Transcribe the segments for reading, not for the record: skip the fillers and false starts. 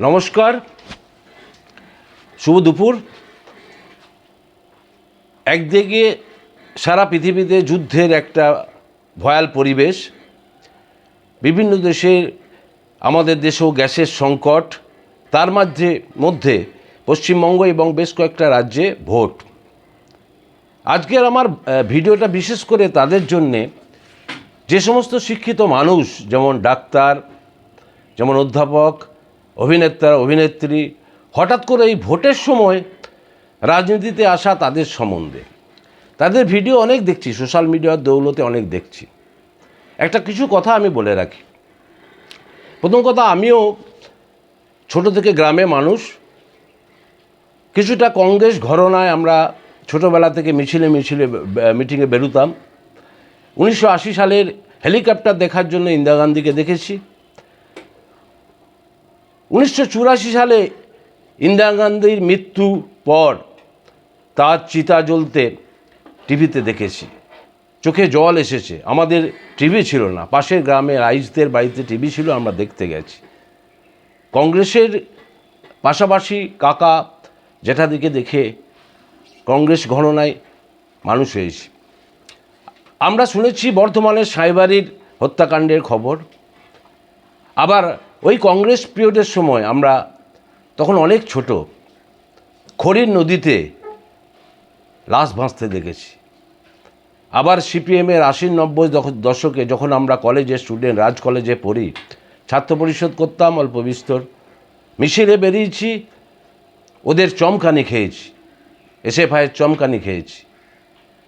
নমস্কার, শুভ দুপুর। একদিকে সারা পৃথিবীতে যুদ্ধের একটা ভয়াল পরিবেশ, বিভিন্ন দেশে, আমাদের দেশেও গ্যাসের সংকট, তার মধ্যে পশ্চিমবঙ্গ এবং বেশ কয়েকটা রাজ্যে ভোট। আজকের আমার ভিডিওটা বিশেষ করে তাদের জন্যে যে সমস্ত শিক্ষিত মানুষ, যেমন ডাক্তার, যেমন অধ্যাপক, অভিনেতা, অভিনেত্রী, হঠাৎ করে এই ভোটের সময় রাজনীতিতে আসা তাদের সম্বন্ধে তাদের ভিডিও অনেক দেখছি, সোশ্যাল মিডিয়ার দৌলতে অনেক দেখছি। কিছু কথা আমি বলে রাখি। প্রথম কথা, আমিও ছোট থেকে গ্রামে মানুষ, কিছুটা কংগ্রেস ঘরানায় আমরা ছোটোবেলা থেকে মিটিংয়ে বেরোতাম। 1980 সালের হেলিকপ্টার দেখার জন্য ইন্দিরা গান্ধীকে দেখেছি। 1984 সালে ইন্দিরা গান্ধীর মৃত্যু পর তার চিতা জ্বলতে টিভিতে দেখেছি, চোখে জল এসেছে। আমাদের টিভি ছিল না, পাশের গ্রামে রাইজদের বাড়িতে টিভি ছিল, আমরা দেখতে গেছি। কংগ্রেসের পাশাপাশি কাকা জ্যাঠাদিকে দেখে কংগ্রেস ঘরানায় মানুষ হয়েছি। আমরা শুনেছি বর্ধমানের সাঁইবাড়ির হত্যাকাণ্ডের খবর। আবার ওই কংগ্রেস পিরিয়ডের সময় আমরা তখন অনেক ছোট, খড়ির নদীতে লাশ ভাসতে দেখেছি। আবার সিপিএমের 80-90 দশকে যখন আমরা কলেজের স্টুডেন্ট, রাজ কলেজে পড়ি, ছাত্র পরিষদ করতাম, অল্প বিস্তর মিছিলে বেরিয়েছি, ওদের চমকানি খেয়েছি, এসএফআইয়ের চমকানি খেয়েছি।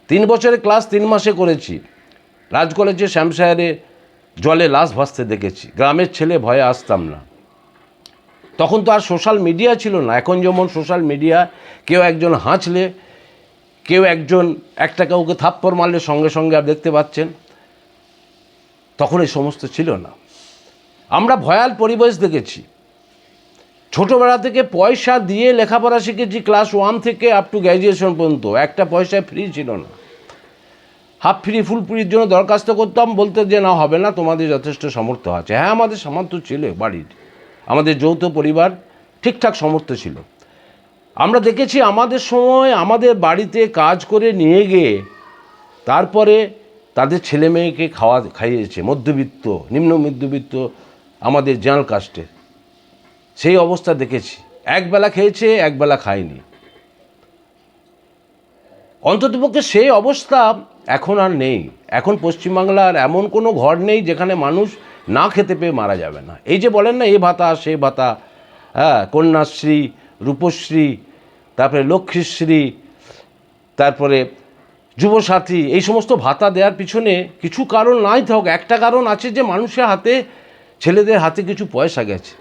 3 বছরের ক্লাস 3 মাসে করেছি। রাজ কলেজে শ্যামশায়ারে জলে লাশ ভাসতে দেখেছি। গ্রামের ছেলে, ভয়ে আসতাম না। তখন তো আর সোশ্যাল মিডিয়া ছিল না। এখন যেমন সোশ্যাল মিডিয়া, কেউ একজন হাঁচলে, কেউ একজন কাউকে থাপ্পড় মারলে সঙ্গে সঙ্গে আর দেখতে পাচ্ছেন। তখন এই সমস্ত ছিল না। আমরা ভয়াল পরিবেশ দেখেছি। ছোটোবেলা থেকে পয়সা দিয়ে লেখাপড়া শিখেছি, ক্লাস 1 থেকে আপ টু গ্র্যাজুয়েশন পর্যন্ত। একটা পয়সায় ফ্রি ছিল না। হাফ ফ্রি, ফুল ফ্রির জন্য দরখাস্ত করতাম, বলতে যে না, হবে না, তোমাদের যথেষ্ট সামর্থ্য আছে। হ্যাঁ, আমাদের সামর্থ্য ছিল, বাড়ির আমাদের যৌথ পরিবার, ঠিকঠাক সামর্থ্য ছিল। আমরা দেখেছি আমাদের সময় আমাদের বাড়িতে কাজ করে নিয়ে গিয়ে তারপরে তাদের ছেলে মেয়েকে খাইয়েছে। মধ্যবিত্ত, নিম্ন মধ্যবিত্ত, আমাদের জেনারেল কাস্টের সেই অবস্থা দেখেছি। একবেলা খেয়েছে, একবেলা খায়নি। অন্ততপক্ষে সেই অবস্থা এখন আর নেই। এখন পশ্চিমবাংলার এমন কোনো ঘর নেই যেখানে মানুষ না খেতে পেয়ে মারা যাবে না। এই যে বলেন না, এ ভাতা সে ভাতা, হ্যাঁ, কন্যাশ্রী, রূপশ্রী, তারপরে লক্ষ্মীশ্রী, তারপরে যুবসাথী, এই সমস্ত ভাতা দেওয়ার পিছনে কিছু কারণ নাই থাক, একটা কারণ আছে যে মানুষের হাতে, ছেলেদের হাতে কিছু পয়সা গেছে।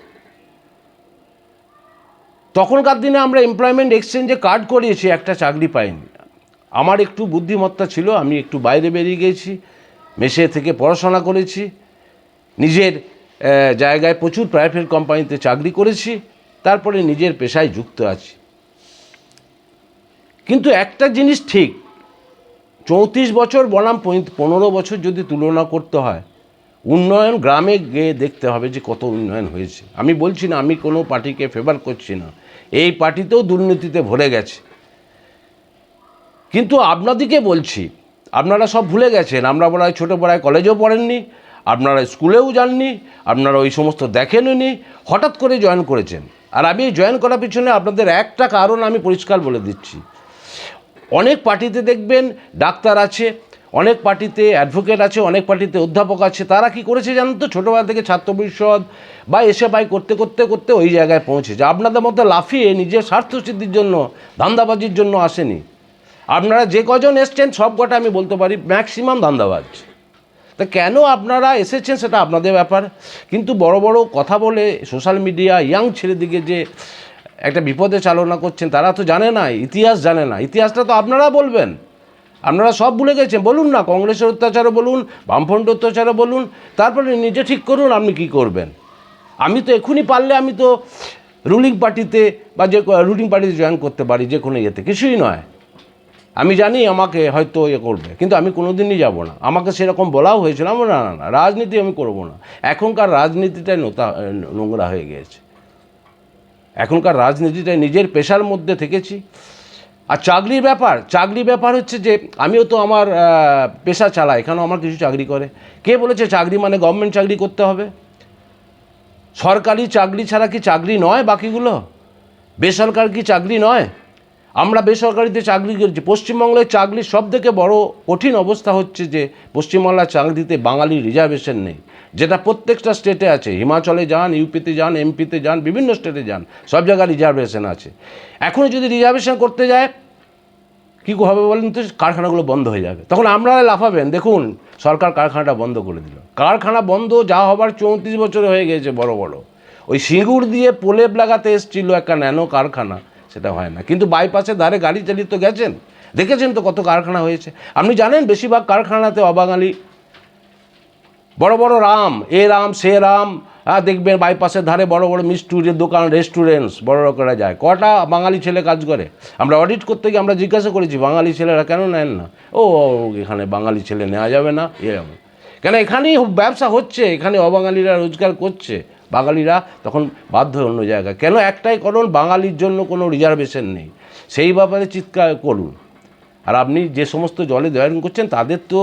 তখনকার দিনে আমরা এমপ্লয়মেন্ট এক্সচেঞ্জে কার্ড করিয়েছি, একটা চাকরি পাইনি। আমার একটু বুদ্ধিমত্তা ছিল, আমি একটু বাইরে বেরিয়ে গেছি, মেসে থেকে পড়াশোনা করেছি, নিজের জায়গায় প্রচুর প্রাইভেট কোম্পানিতে চাকরি করেছি, তারপরে নিজের পেশায় যুক্ত আছি। কিন্তু একটা জিনিস ঠিক, 34 বছর বনাম 15 বছর যদি তুলনা করতে হয়, উন্নয়ন গ্রামে গিয়ে দেখতে হবে যে কত উন্নয়ন হয়েছে। আমি বলছি না, আমি কোনো পার্টিকে ফেভার করছি না, এই পার্টিতেও দুর্নীতিতে ভরে গেছে। কিন্তু আপনাদেরকে বলছি, আপনারা সব ভুলে গেছেন। আমরা বলা হয় ছোটোবেলায় কলেজেও পড়েননি, আপনারা স্কুলেও যাননি, আপনারা ওই সমস্ত দেখেননি, হঠাৎ করে জয়েন করেছেন। আর আমি এই জয়েন করার পিছনে আপনাদের একটা কারণ আমি পরিষ্কার বলে দিচ্ছি। অনেক পার্টিতে দেখবেন ডাক্তার আছে, অনেক পার্টিতে অ্যাডভোকেট আছে, অনেক পার্টিতে অধ্যাপক আছে। তারা কি করেছে জানেন তো? ছোটোবেলা থেকে ছাত্র পরিষদ বা এসএফআই করতে করতে করতে ওই জায়গায় পৌঁছেছে। আপনাদের মধ্যে লাফিয়ে নিজের স্বার্থসিদ্ধির জন্য, ধান্দাবাজির জন্য আসেনি। আপনারা যে কজন এসছেন সব কটা আমি বলতে পারি ম্যাক্সিমাম ধান্দাবাজ। তা কেন আপনারা এসেছেন সেটা আপনাদের ব্যাপার। কিন্তু বড় বড় কথা বলে সোশ্যাল মিডিয়া ইয়াং ছেলেদিকে যে একটা বিপদে চালনা করছেন, তারা তো জানে না, ইতিহাস জানে না। ইতিহাসটা তো আপনারা বলবেন। আপনারা সব ভুলে গেছেন। বলুন না, কংগ্রেসের অত্যাচারও বলুন, বামফ্রন্ট অত্যাচারও বলুন, তারপরে নিজে ঠিক করুন আপনি কী করবেন। আমি তো এখনই পারলে আমি তো রুলিং পার্টিতে বা যে রুলিং পার্টিতে জয়েন করতে পারি, যে কোনো ইয়েতে, কিছুই নয়। আমি জানি আমাকে হয়তো করবে, কিন্তু আমি কোনো দিনই যাবো না। আমাকে সেরকম বলাও হয়েছিল, না না, রাজনীতি আমি করবো না। এখনকার রাজনীতিটাই নোংরা হয়ে গিয়েছে। এখনকার রাজনীতিটায় নিজের পেশার মধ্যে থেকেছি। আর চাকরির ব্যাপার হচ্ছে যে আমিও তো আমার পেশা চালাই, এখানেও আমার কিছু চাকরি করে। কে বলেছে চাকরি মানে গভর্নমেন্ট চাকরি করতে হবে? সরকারি চাকরি ছাড়া কি চাকরি নয় বাকিগুলো? বেসরকারি কি চাকরি নয়? আমরা বেসরকারিতে চাকরি করছি। পশ্চিমবঙ্গের চাকরির সবথেকে বড় কঠিন অবস্থা হচ্ছে যে পশ্চিমবাংলার চাকরিতে বাঙালি রিজার্ভেশন নেই, যেটা প্রত্যেকটা স্টেটে আছে। হিমাচলে যান, ইউপিতে যান, এমপিতে যান, বিভিন্ন স্টেটে যান, সব জায়গায় রিজার্ভেশন আছে। এখনও যদি রিজার্ভেশন করতে যায় কী হবে বলেন তো? কারখানাগুলো বন্ধ হয়ে যাবে, তখন আপনারা লাফাবেন। দেখুন সরকার কারখানাটা বন্ধ করে দিল। কারখানা বন্ধ যা হবার 34 বছরে হয়ে গেছে। বড় বড় ওই সিঙ্গুর দিয়ে প্রলেপ লাগাতে এসেছিল একটা ন্যানো কারখানা, সেটা হয় না। কিন্তু বাইপাসের ধারে গাড়ি চালিয়ে তো গেছেন, দেখেছেন তো কত কারখানা হয়েছে। আপনি জানেন বেশিরভাগ কারখানাতে অবাঙালি। বড় বড় রাম, এ রাম সে রাম, দেখবেন বাইপাসের ধারে বড় বড় মিষ্টির দোকান, রেস্টুরেন্টস বড় লোকেরা যায়। কটা বাঙালি ছেলে কাজ করে? আমরা অডিট করতে গিয়ে আমরা জিজ্ঞাসা করেছি বাঙালি ছেলেরা কেন নেন না? ও এখানে বাঙালি ছেলে নেওয়া যাবে না, এরকম। কেন এখানেই ব্যবসা হচ্ছে, এখানে অবাঙালিরা রোজগার করছে, বাঙালিরা তখন বাধ্য হয়ে অন্য জায়গায়। কেন? একটাই কারণ, বাঙালির জন্য কোনো রিজার্ভেশন নেই। সেই ব্যাপারে চিৎকার করুন। আর আপনি যে সমস্ত দলে জয়েন করছেন তাদের তো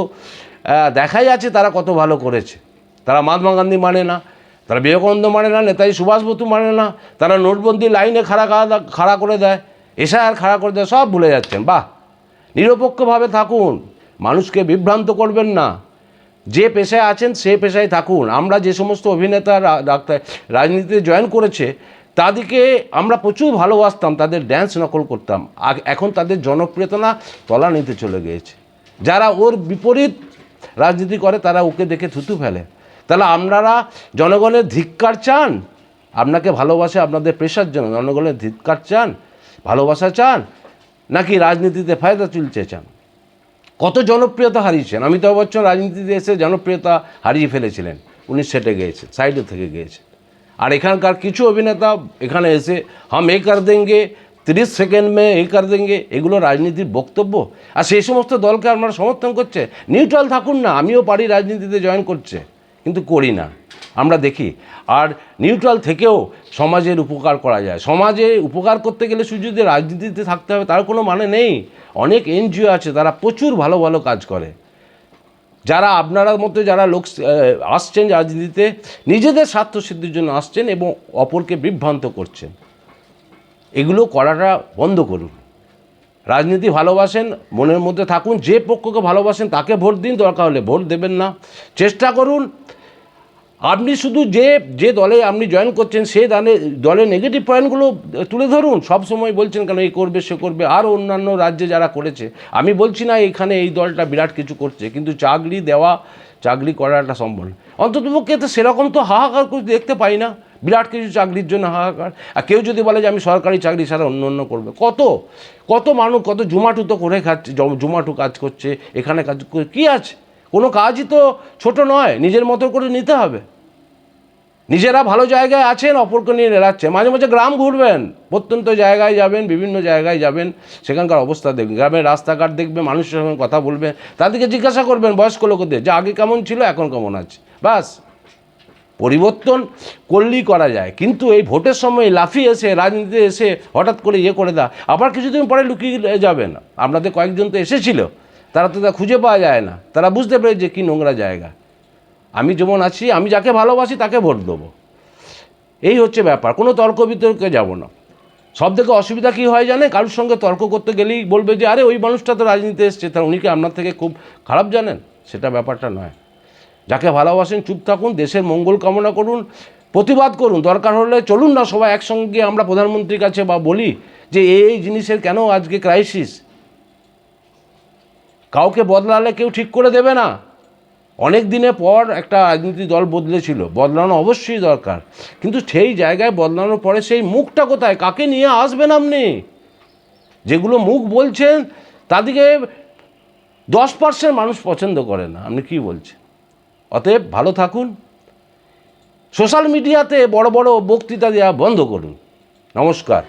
দেখাই আছে তারা কত ভালো করেছে। তারা মহাত্মা গান্ধী মানে না, তারা বিবেকানন্দ মানে না, নেতাজি সুভাষ বসু মানে না, তারা নোটবন্দি লাইনে খাড়া করে দেয়, এসআইআর খাড়া করে দেয়, সব ভুলে যাচ্ছেন। বাহ, নিরপেক্ষভাবে থাকুন, মানুষকে বিভ্রান্ত করবেন না। যে পেশায় আছেন সে পেশায় থাকুন। আমরা যে সমস্ত অভিনেতা ডাক্তার রাজনীতিতে জয়েন করেছে তাদেরকে আমরা প্রচুর ভালোবাসতাম, তাদের ড্যান্স নকল করতাম। এখন তাদের জনপ্রিয়তা তলানিতে চলে গিয়েছে। যারা ওর বিপরীত রাজনীতি করে তারা ওকে দেখে থুতু ফেলে। তাহলে আপনারা জনগণের ধিক্কার চান? আপনাকে ভালোবাসে আপনাদের পেশার জন্য জনগণের ধিক্কার চান, ভালোবাসা চান, নাকি রাজনীতিতে ফায়দা তুলতে চান? কত জনপ্রিয়তা হারিয়েছেন। অমিতাভ বচ্চন রাজনীতিতে এসে জনপ্রিয়তা হারিয়ে ফেলেছিলেন, উনি সেটে গিয়েছে, সাইডে থেকে গিয়েছে। আর এখানকার কিছু অভিনেতা এখানে এসে হাম এই কর দেঙ্গে, 30 সেকেন্ড মে এই কর দেঙ্গে, এগুলো রাজনীতির বক্তব্য। আর সেই সমস্ত দলকে আপনারা সমর্থন করছে। নিউট্রাল থাকুন না। আমিও পারি রাজনীতিতে জয়েন করছে, কিন্তু করি না, আমরা দেখি। আর নিউট্রাল থেকেও সমাজের উপকার করা যায়। সমাজে উপকার করতে গেলে শুধু যদি রাজনীতিতে থাকতে হবে তার কোনো মানে নেই। অনেক এনজিও আছে, তারা প্রচুর ভালো ভালো কাজ করে। যারা আপনার মধ্যে যারা লোক আসছেন রাজনীতিতে নিজেদের স্বার্থসিদ্ধির জন্য আসছেন এবং অপরকে বিভ্রান্ত করছেন, এগুলো করাটা বন্ধ করুন। রাজনীতি ভালোবাসেন, মনের মধ্যে থাকুন। যে পক্ষকে ভালোবাসেন তাকে ভোট দিন, দরকার হলে ভোট দেবেন না। চেষ্টা করুন আপনি শুধু যে দলে আপনি জয়েন করছেন সেই দলের নেগেটিভ পয়েন্টগুলো তুলে ধরুন। সব সময় বলছেন কেন এই করবে সে করবে, আর অন্যান্য রাজ্যে যারা করেছে। আমি বলছি না এখানে এই দলটা বিরাট কিছু করছে, কিন্তু চাকরি করাটা সম্ভব না। অন্ততপক্ষে তো সেরকম তো হাহাকার কিছু দেখতে পাই না, বিরাট কিছু চাকরির জন্য হাহাকার। আর কেউ যদি বলে যে আমি সরকারি চাকরি ছাড়া অন্য করবে, কত মানুষ কত জুমাটু তো করে খাচ্ছে, জুমাটু কাজ করছে, এখানে কাজ করে কী আছে? কোনো কাজই তো ছোট নয়, নিজের মতো করে নিতে হবে। নিজেরা ভালো জায়গায় আছেন, অপরকে নিয়ে এড়াচ্ছে। মাঝে মাঝে গ্রাম ঘুরবেন, প্রত্যন্ত জায়গায় যাবেন, বিভিন্ন জায়গায় যাবেন, সেখানকার অবস্থা দেখবেন, গ্রামের রাস্তাঘাট দেখবেন, মানুষের সঙ্গে কথা বলবেন, তাদেরকে জিজ্ঞাসা করবেন বয়স্ক লোকদের যে আগে কেমন ছিল এখন কেমন আছে। বাস, পরিবর্তন করলেই করা যায়। কিন্তু এই ভোটের সময় লাফিয়ে এসে রাজনীতিতে এসে হঠাৎ করে করে দেয়, আবার কিছুদিন পরে লুকিয়ে যাবেন। আপনাদের কয়েকজন তো এসেছিল, তারা তো তা খুঁজে পাওয়া যায় না, তারা বুঝতে পেরে যে কী নোংরা জায়গা। আমি যেমন আছি, আমি যাকে ভালোবাসি তাকে ভোট দেবো, এই হচ্ছে ব্যাপার। কোনো তর্ক বিতর্কে যাব না। সব থেকে অসুবিধা কী হয় জানে? কারোর সঙ্গে তর্ক করতে গেলেই বলবে যে আরে ওই মানুষটা তো রাজনীতিতে এসছে, তার উনি কি আপনার থেকে খুব খারাপ জানেন? সেটা ব্যাপারটা নয়। যাকে ভালোবাসেন চুপ থাকুন, দেশের মঙ্গল কামনা করুন, প্রতিবাদ করুন। দরকার হলে চলুন না সবাই একসঙ্গে আমরা প্রধানমন্ত্রীর কাছে বা বলি যে এই জিনিসের কেন আজকে ক্রাইসিস। কাউকে বদলালে কেউ ঠিক করে দেবে না। অনেক দিনের পর একটা রাজনীতি দল বদলেছিল, বদলানো অবশ্যই দরকার, কিন্তু সেই জায়গায় বদলানোর পরে সেই মুখটা কোথায়? কাকে নিয়ে আসবেন আপনি? যেগুলো মুখ বলছেন তাদেরকে 10% মানুষ পছন্দ করে না। আপনি কি বলছেন? অতএব ভালো থাকুন। সোশ্যাল মিডিয়াতে বড় বড় বক্তৃতা দেওয়া বন্ধ করুন। নমস্কার।